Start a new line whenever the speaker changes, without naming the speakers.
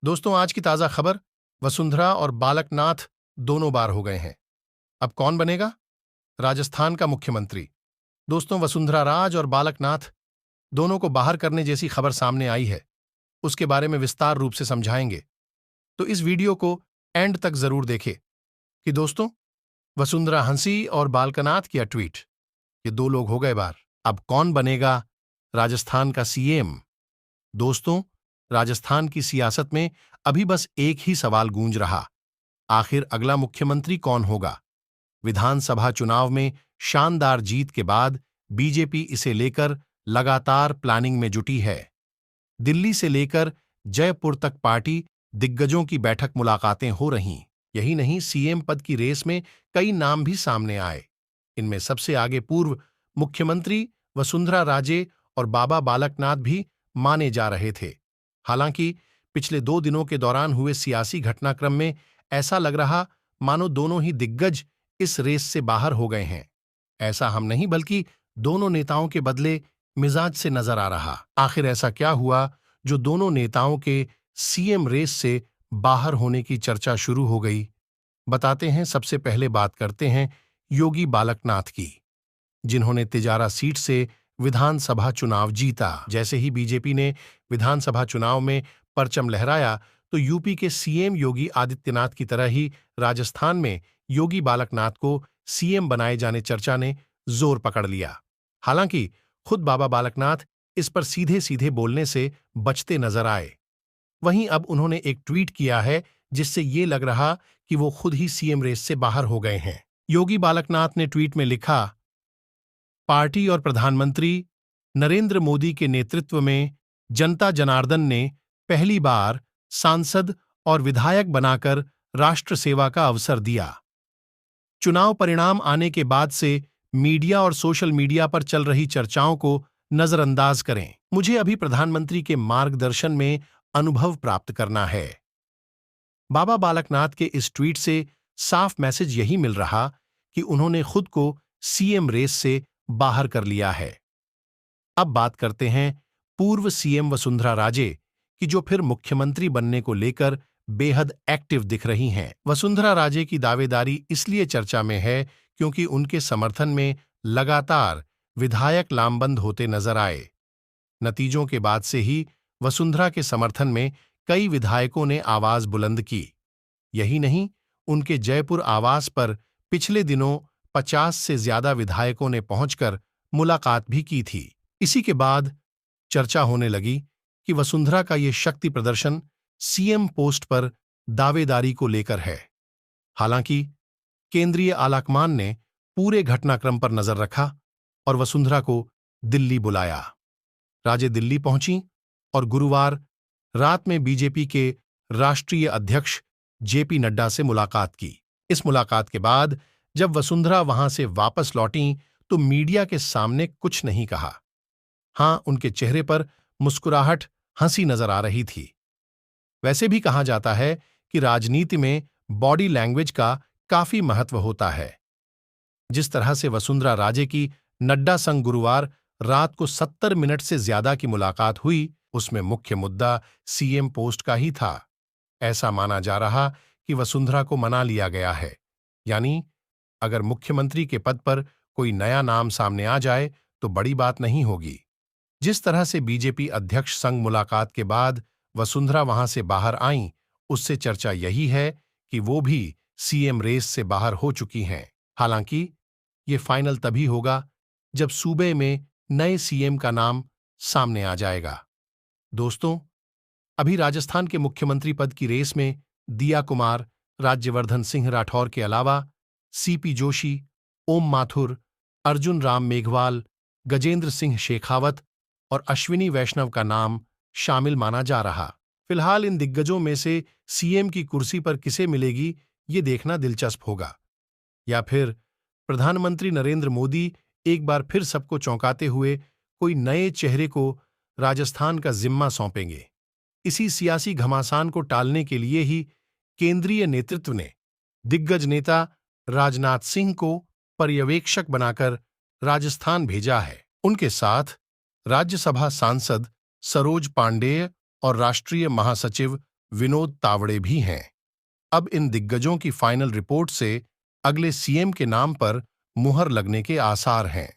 दोस्तों, आज की ताजा खबर, वसुंधरा और बालकनाथ दोनों बार हो गए हैं। अब कौन बनेगा राजस्थान का मुख्यमंत्री? दोस्तों, वसुंधरा राज और बालकनाथ दोनों को बाहर करने जैसी खबर सामने आई है। उसके बारे में विस्तार रूप से समझाएंगे, तो इस वीडियो को एंड तक जरूर देखें। कि दोस्तों, वसुंधरा हंसी और बालकनाथ किया ट्वीट, ये दो लोग हो गए बार। अब कौन बनेगा राजस्थान का सीएम? दोस्तों, राजस्थान की सियासत में अभी बस एक ही सवाल गूंज रहा, आखिर अगला मुख्यमंत्री कौन होगा? विधानसभा चुनाव में शानदार जीत के बाद बीजेपी इसे लेकर लगातार प्लानिंग में जुटी है। दिल्ली से लेकर जयपुर तक पार्टी दिग्गजों की बैठक मुलाकातें हो रहीं। यही नहीं, सीएम पद की रेस में कई नाम भी सामने आए। इनमें सबसे आगे पूर्व मुख्यमंत्री वसुंधरा राजे और बाबा बालकनाथ भी माने जा रहे थे। हालांकि पिछले 2 दिनों के दौरान हुए सियासी घटनाक्रम में ऐसा लग रहा मानो दोनों ही दिग्गज इस रेस से बाहर हो गए हैं। ऐसा हम नहीं, बल्कि दोनों नेताओं के बदले मिजाज से नजर आ रहा। आखिर ऐसा क्या हुआ जो दोनों नेताओं के सीएम रेस से बाहर होने की चर्चा शुरू हो गई? बताते हैं। सबसे पहले बात करते हैं योगी बालकनाथ की, जिन्होंने तिजारा सीट से विधानसभा चुनाव जीता। जैसे ही बीजेपी ने विधानसभा चुनाव में परचम लहराया, तो यूपी के सीएम योगी आदित्यनाथ की तरह ही राजस्थान में योगी बालकनाथ को सीएम बनाए जाने चर्चा ने जोर पकड़ लिया। हालांकि खुद बाबा बालकनाथ इस पर सीधे सीधे बोलने से बचते नजर आए। वहीं अब उन्होंने एक ट्वीट किया है जिससे ये लग रहा कि वो खुद ही सीएम रेस से बाहर हो गए हैं। योगी बालकनाथ ने ट्वीट में लिखा, पार्टी और प्रधानमंत्री नरेंद्र मोदी के नेतृत्व में जनता जनार्दन ने पहली बार सांसद और विधायक बनाकर राष्ट्र सेवा का अवसर दिया। चुनाव परिणाम आने के बाद से मीडिया और सोशल मीडिया पर चल रही चर्चाओं को नजरअंदाज करें। मुझे अभी प्रधानमंत्री के मार्गदर्शन में अनुभव प्राप्त करना है। बाबा बालकनाथ के इस ट्वीट से साफ मैसेज यही मिल रहा कि उन्होंने खुद को सीएम रेस से बाहर कर लिया है। अब बात करते हैं पूर्व सीएम वसुंधरा राजे की, जो फिर मुख्यमंत्री बनने को लेकर बेहद एक्टिव दिख रही हैं। वसुंधरा राजे की दावेदारी इसलिए चर्चा में है क्योंकि उनके समर्थन में लगातार विधायक लामबंद होते नजर आए। नतीजों के बाद से ही वसुंधरा के समर्थन में कई विधायकों ने आवाज बुलंद की। यही नहीं, उनके जयपुर आवास पर पिछले दिनों 50 से ज्यादा विधायकों ने पहुंचकर मुलाकात भी की थी। इसी के बाद चर्चा होने लगी कि वसुंधरा का ये शक्ति प्रदर्शन सीएम पोस्ट पर दावेदारी को लेकर है। हालांकि केंद्रीय आलाकमान ने पूरे घटनाक्रम पर नजर रखा और वसुंधरा को दिल्ली बुलाया। राजे दिल्ली पहुंची और गुरुवार रात में बीजेपी के राष्ट्रीय अध्यक्ष जेपी नड्डा से मुलाकात की। इस मुलाकात के बाद जब वसुंधरा वहां से वापस लौटीं तो मीडिया के सामने कुछ नहीं कहा। हां, उनके चेहरे पर मुस्कुराहट, हंसी नजर आ रही थी। वैसे भी कहा जाता है कि राजनीति में बॉडी लैंग्वेज का काफी महत्व होता है। जिस तरह से वसुंधरा राजे की नड्डा संग गुरुवार रात को 70 मिनट से ज्यादा की मुलाकात हुई, उसमें मुख्य मुद्दा सीएम पोस्ट का ही था। ऐसा माना जा रहा कि वसुंधरा को मना लिया गया है, यानी अगर मुख्यमंत्री के पद पर कोई नया नाम सामने आ जाए तो बड़ी बात नहीं होगी। जिस तरह से बीजेपी अध्यक्ष संग मुलाकात के बाद वसुंधरा वहां से बाहर आईं, उससे चर्चा यही है कि वो भी सीएम रेस से बाहर हो चुकी हैं। हालांकि ये फाइनल तभी होगा जब सूबे में नए सीएम का नाम सामने आ जाएगा। दोस्तों, अभी राजस्थान के मुख्यमंत्री पद की रेस में दिया कुमार, राज्यवर्धन सिंह राठौर के अलावा सीपी जोशी, ओम माथुर, अर्जुन राम मेघवाल, गजेंद्र सिंह शेखावत और अश्विनी वैष्णव का नाम शामिल माना जा रहा। फिलहाल इन दिग्गजों में से सीएम की कुर्सी पर किसे मिलेगी, ये देखना दिलचस्प होगा। या फिर प्रधानमंत्री नरेंद्र मोदी एक बार फिर सबको चौंकाते हुए कोई नए चेहरे को राजस्थान का जिम्मा सौंपेंगे। इसी सियासी घमासान को टालने के लिए ही केंद्रीय नेतृत्व ने दिग्गज नेता राजनाथ सिंह को पर्यवेक्षक बनाकर राजस्थान भेजा है। उनके साथ राज्यसभा सांसद सरोज पांडेय और राष्ट्रीय महासचिव विनोद तावड़े भी हैं। अब इन दिग्गजों की फाइनल रिपोर्ट से अगले सीएम के नाम पर मुहर लगने के आसार हैं।